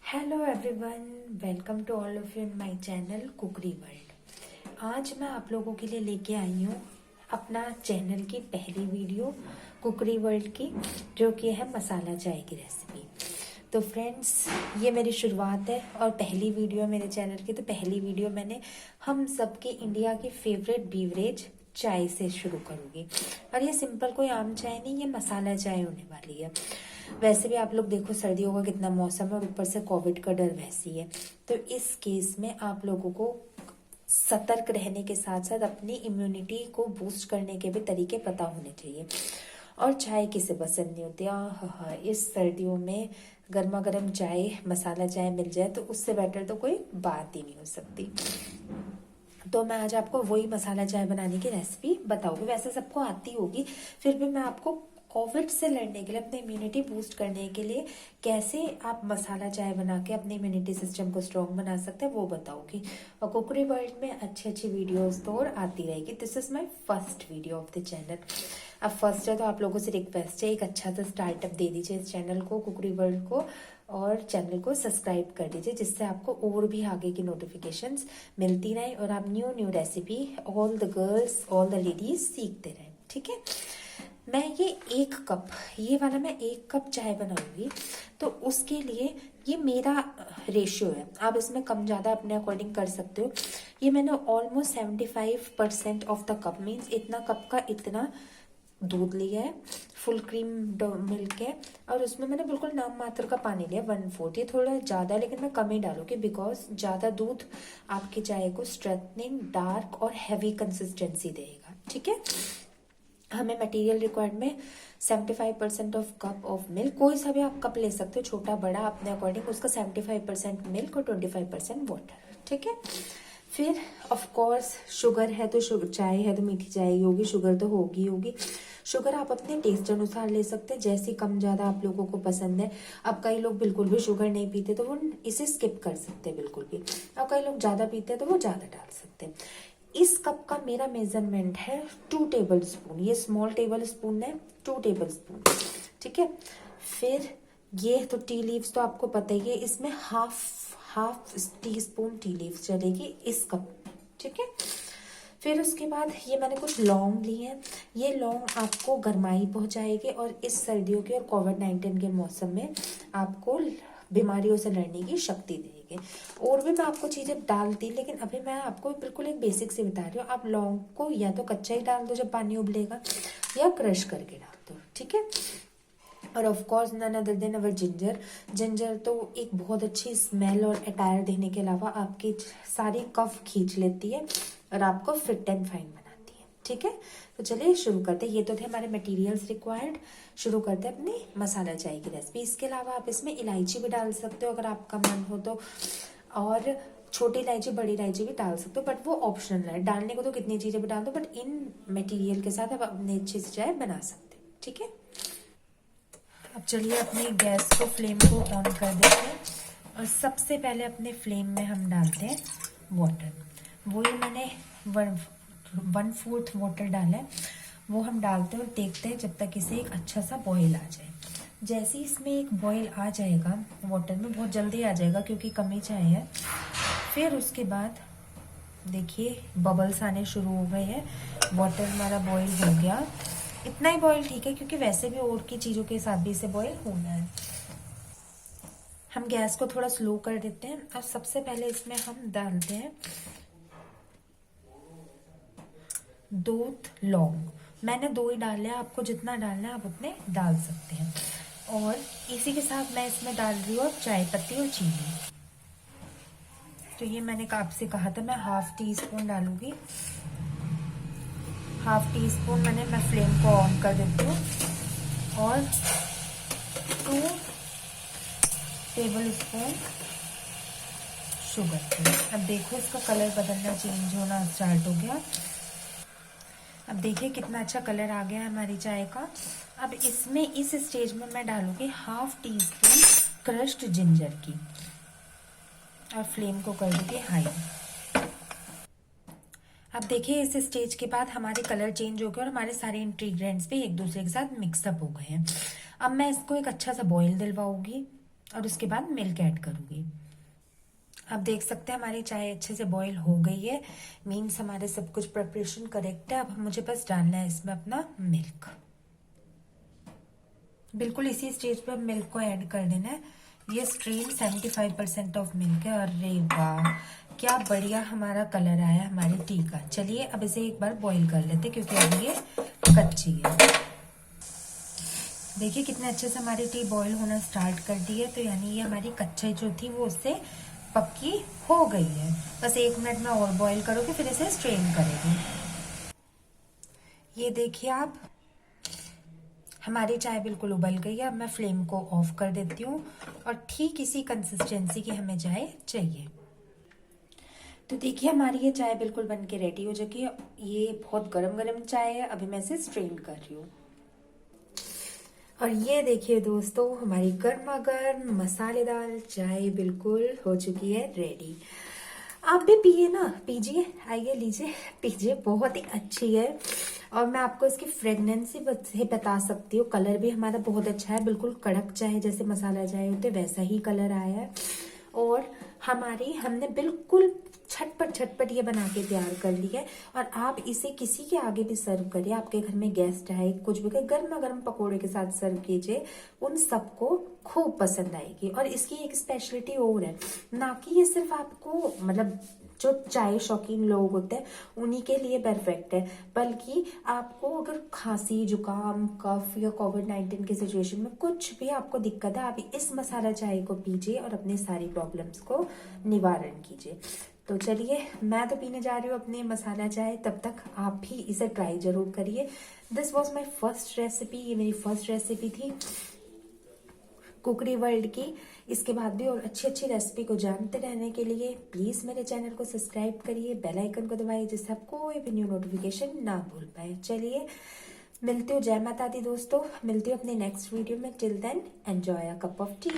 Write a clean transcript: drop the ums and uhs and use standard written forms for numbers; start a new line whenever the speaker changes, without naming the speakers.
Hello everyone, welcome to all of you in my channel cookery world. आज मैं आप लोगों के लिए लेके आई हूँ अपना चैनल की पहली वीडियो कुकरी वर्ल्ड की, जो कि है मसाला चाय की रेसिपी। तो फ्रेंड्स, ये मेरी शुरुआत है और पहली वीडियो मेरे चैनल की। तो पहली वीडियो मैंने हम सबके इंडिया की फेवरेट बीवरेज चाय से शुरू करूँगी। और ये सिंपल कोई आम चाय नहीं, ये मसाला चाय होने वाली है। वैसे भी आप लोग देखो, सर्दियों का कितना मौसम है और ऊपर से कोविड का डर वैसी है। तो इस केस में आप लोगों को सतर्क रहने के साथ साथ अपनी इम्यूनिटी को बूस्ट करने के भी तरीके पता होने चाहिए। और चाय किसे पसंद नहीं होती। हाँ, इस सर्दियों में गर्मा गर्म चाय, मसाला चाय मिल जाए तो उससे बेटर तो कोई बात ही नहीं हो सकती। तो मैं आज आपको वही मसाला चाय बनाने की रेसिपी बताऊंगी। वैसे सबको आती होगी, फिर भी मैं आपको कोविड से लड़ने के लिए, अपनी इम्यूनिटी बूस्ट करने के लिए कैसे आप मसाला चाय बना के अपने इम्यूनिटी सिस्टम को स्ट्रॉन्ग बना सकते हैं वो बताऊंगी। और कुकरी वर्ल्ड में अच्छी अच्छी वीडियोस तो और आती रहेगी। This is my first video of the channel. अब फर्स्ट है तो आप लोगों से रिक्वेस्ट है, एक अच्छा सा स्टार्टअप दे दीजिए इस चैनल को, कुकरी वर्ल्ड को, और चैनल को सब्सक्राइब कर दीजिए, जिससे आपको और भी आगे की नोटिफिकेशंस मिलती रहें और आप new new recipe all the girls, all the ladies सीखते रहें। ठीक है। मैं ये मैं एक कप चाय बनाऊंगी, तो उसके लिए ये मेरा रेशियो है। आप इसमें कम ज़्यादा अपने अकॉर्डिंग कर सकते हो। ये मैंने almost 75% of the cup, means इतना कप का इतना दूध लिया है, फुल क्रीम मिल्क है, और उसमें मैंने बिल्कुल नाम मात्र का पानी लिया 1/4। ये थोड़ा ज़्यादा है लेकिन मैं कम ही डालूंगी, बिकॉज ज़्यादा दूध आपकी चाय को स्ट्रेंथनिंग, डार्क और हैवी कंसिस्टेंसी देगा। ठीक है। हमें मटेरियल रिक्वायर्ड में 75% ऑफ कप ऑफ मिल्क, कोई सा भी आप कप ले सकते हो, छोटा बड़ा अपने अकॉर्डिंग, उसका 75% मिल्क और 25% वाटर। ठीक है। फिर ऑफ कोर्स शुगर है तो शुगर, चाय है तो मीठी चाय ही होगी, शुगर तो होगी होगी। शुगर आप अपने टेस्ट अनुसार ले सकते हैं, जैसी कम ज़्यादा आप लोगों को पसंद है। अब कई लोग बिल्कुल भी शुगर नहीं पीते तो वो इसे स्किप कर सकते हैं बिल्कुल भी। अब कई लोग ज़्यादा पीते हैं तो वो ज़्यादा डाल सकते हैं। इस कप का मेरा मेजरमेंट है 2 टेबल स्पून। ये स्मॉल टेबल स्पून है, 2 टेबल स्पून। ठीक है। फिर ये तो टी लीव्स तो आपको पता ही है, इसमें half tea spoon tea leaves चलेगी इस कप में। ठीक है। फिर उसके बाद ये मैंने कुछ लौंग लिए हैं। ये लौंग आपको गर्माई पहुंचाएगी और इस सर्दियों के और कोविड-19 के मौसम में आपको बीमारियों से लड़ने की शक्ति देगी। और भी मैं आपको चीज़ें डालती, लेकिन अभी मैं आपको बिल्कुल एक बेसिक से बता रही हूँ। आप लौंग को या तो कच्चा ही डाल दो जब पानी उबलेगा, या क्रश करके डाल दो। ठीक है। और of course none other than our ginger तो एक बहुत अच्छी स्मेल और अटायर देने के अलावा आपकी सारी कफ खींच लेती है और आपको फिट एंड फाइन बनाती है। ठीक है। तो चलिए शुरू करते हैं। ये तो थे हमारे मटेरियल्स रिक्वायर्ड। शुरू करते हैं अपनी मसाला चाय की रेसिपी। इसके अलावा आप इसमें इलायची भी डाल सकते हो अगर आपका मन हो तो, और छोटी इलायची, बड़ी इलायची भी डाल सकते हो, बट वो ऑप्शनल है। डालने को तो कितनी चीजें भी डाल दो, बट इन मटेरियल के साथ आप अपने अच्छी से चाय बना सकते हो। ठीक है। अब चलिए अपनी गैस को, फ्लेम को ऑन कर देते हैं और सबसे पहले अपने फ्लेम में हम डालते हैं वाटर। वही मैंने 1/4 वाटर डाला है, वो हम डालते हैं और देखते हैं जब तक इसे एक अच्छा सा बॉईल आ जाए। जैसे ही इसमें एक बॉईल आ जाएगा वाटर में, बहुत जल्दी आ जाएगा क्योंकि कमी चाय है। फिर उसके बाद देखिए बबल्स आने शुरू हो गए हैं, वाटर हमारा बॉईल हो गया। इतना ही बॉईल ठीक है, क्योंकि वैसे भी और की चीज़ों के साथ भी इसे बॉईल होना है। हम गैस को थोड़ा स्लो कर देते हैं और सबसे पहले इसमें हम डालते हैं 2 लौंग। मैंने 2 ही डाले हैं, आपको जितना डालना है आप उतने डाल सकते हैं। और इसी के साथ मैं इसमें डाल रही हूँ चाय पत्ती और चीनी। तो ये मैंने आपसे कहा था मैं 1/2 टी-स्पून डालूंगी। 1/2 टी-स्पून मैं फ्लेम को ऑन कर देती हूँ। और 2 टेबल स्पून शुगर। अब देखो इसका कलर बदलना, चेंज होना स्टार्ट हो गया। अब देखिए कितना अच्छा कलर आ गया है हमारी चाय का। अब इसमें इस स्टेज में मैं डालूंगी 1/2 टी-स्पून क्रश्ड जिंजर की, और फ्लेम को कर दूंगी हाई। अब देखिए इस स्टेज के बाद हमारे कलर चेंज हो गए और हमारे सारे इंग्रेडिएंट्स भी एक दूसरे के साथ मिक्सअप हो गए हैं। अब मैं इसको एक अच्छा सा बॉईल दिलवाऊंगी। और उसके बाद मिल्क ऐड करूंगी। आप देख सकते हैं हमारी चाय अच्छे से बॉईल हो गई है, मीन्स हमारे सब कुछ प्रिपरेशन करेक्ट है। अब मुझे बस डालना है इसमें अपना मिल्क। बिल्कुल इसी स्टेज पर मिल्क को ऐड कर देना है। ये स्ट्रीम 75% ऑफ मिल्क है। अरे वाह, क्या बढ़िया हमारा कलर आया हमारी टी का। चलिए अब इसे एक बार बॉईल कर लेते क्योंकि अभी ये कच्ची है। देखिए कितने अच्छे से हमारी टी बॉईल होना स्टार्ट कर दी है, तो यानी ये हमारी कच्ची जो थी वो उससे पक्की हो गई है। बस 1 मिनट में और बॉईल करोगे फिर इसे स्ट्रेन करेगी। ये देखिए आप, हमारी चाय बिल्कुल उबल गई है। अब मैं फ्लेम को ऑफ कर देती हूँ और ठीक इसी कंसिस्टेंसी की हमें चाय चाहिए। तो देखिए हमारी ये चाय बिल्कुल बन के रेडी हो चुकी है। ये बहुत गरम गरम चाय है, अभी मैं इसे स्ट्रेन कर रही हूँ। और ये देखिए दोस्तों, हमारी गर्मा गर्म मसालेदार चाय बिल्कुल हो चुकी है रेडी। आप भी पिए ना, पीजिए, आइए लीजिए पीजिए, बहुत ही अच्छी है। और मैं आपको इसकी फ्रेगनेंसी से बता सकती हूँ, कलर भी हमारा बहुत अच्छा है, बिल्कुल कड़क चाय जैसे मसाला चाय होते वैसा ही कलर आया है। और हमने बिल्कुल झटपट ये बना के तैयार कर ली है। और आप इसे किसी के आगे भी सर्व करिए, आपके घर में गेस्ट आए कुछ भी, गर्मा गर्म पकोड़े के साथ सर्व कीजिए, उन सबको खूब पसंद आएगी। और इसकी एक स्पेशलिटी और है, ना कि ये सिर्फ आपको मतलब जो चाय शौकीन लोग होते हैं उन्हीं के लिए परफेक्ट है, बल्कि आपको अगर खांसी जुकाम कफ या कोविड-19 की सिचुएशन में कुछ भी आपको दिक्कत है, आप इस मसाला चाय को पीजिए और अपनी सारी प्रॉब्लम्स को निवारण कीजिए। तो चलिए मैं तो पीने जा रही हूँ अपनी मसाला चाय, तब तक आप भी इसे ट्राई जरूर करिए। This was my first recipe, ये मेरी फर्स्ट रेसिपी थी कुकरी वर्ल्ड की। इसके बाद भी और अच्छी अच्छी रेसिपी को जानते रहने के लिए प्लीज मेरे चैनल को सब्सक्राइब करिए, बेल आइकन को दबाइए जिससे आप कोई भी न्यू नोटिफिकेशन ना भूल पाए। चलिए मिलती हूँ, जय माता दी दोस्तों, मिलती हूँ अपने नेक्स्ट वीडियो में। Till then enjoy a cup of T.